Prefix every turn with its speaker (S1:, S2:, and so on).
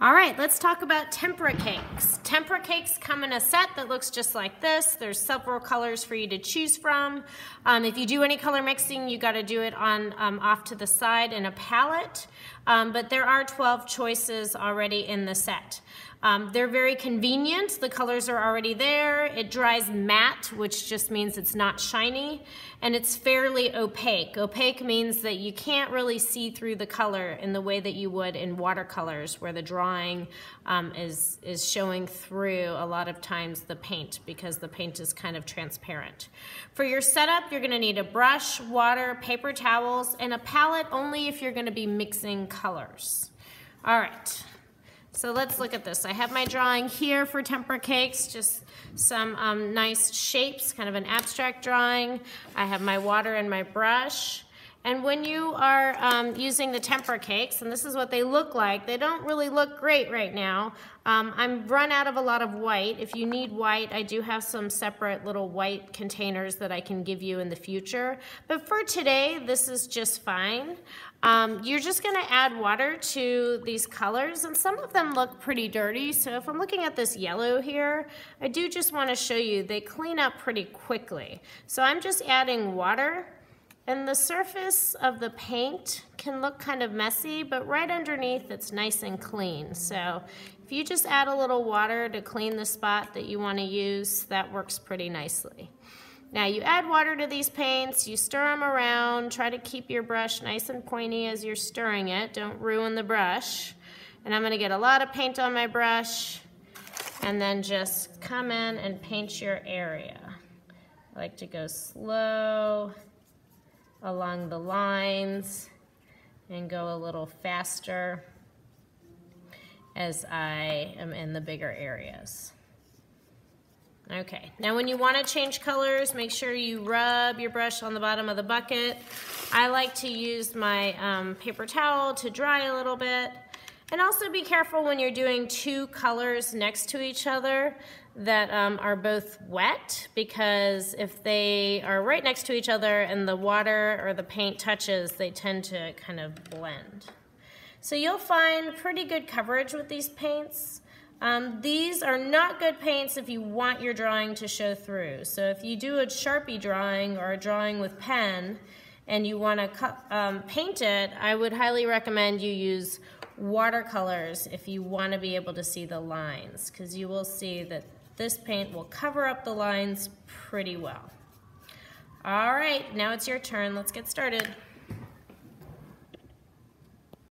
S1: All right, let's talk about tempera cakes. Tempera cakes come in a set that looks just like this. There's several colors for you to choose from. If you do any color mixing, you got to do it on off to the side in a palette. But there are 12 choices already in the set. They're very convenient. The colors are already there. It dries matte, which just means it's not shiny, and it's fairly opaque. Opaque means that you can't really see through the color in the way that you would in watercolors, where the drawing is showing through a lot of times the paint, because the paint is kind of transparent. For your setup, you're gonna need a brush, water, paper towels, and a palette only if you're gonna be mixing colors. All right. So let's look at this. I have my drawing here for tempera cakes, just some nice shapes, kind of an abstract drawing. I have my water and my brush. And when you are using the tempera cakes, and this is what they look like, they don't really look great right now. I'm run out of a lot of white. If you need white, I do have some separate little white containers that I can give you in the future. But for today, this is just fine. You're just gonna add water to these colors, and some of them look pretty dirty. So if I'm looking at this yellow here, I do just wanna show you, they clean up pretty quickly. So I'm just adding water. And the surface of the paint can look kind of messy, but right underneath it's nice and clean. So if you just add a little water to clean the spot that you want to use, that works pretty nicely. Now you add water to these paints, you stir them around, try to keep your brush nice and pointy as you're stirring it, don't ruin the brush. And I'm going to get a lot of paint on my brush and then just come in and paint your area. I like to go slow along the lines and go a little faster as I am in the bigger areas. Okay, now when you want to change colors, make sure you rub your brush on the bottom of the bucket. I like to use my paper towel to dry a little bit. And also be careful when you're doing two colors next to each other that are both wet, because if they are right next to each other and the water or the paint touches, they tend to kind of blend. So you'll find pretty good coverage with these paints. These are not good paints if you want your drawing to show through. So if you do a Sharpie drawing or a drawing with pen and you want to paint it, I would highly recommend you use watercolors if you want to be able to see the lines, because you will see that this paint will cover up the lines pretty well. All right, now it's your turn. Let's get started.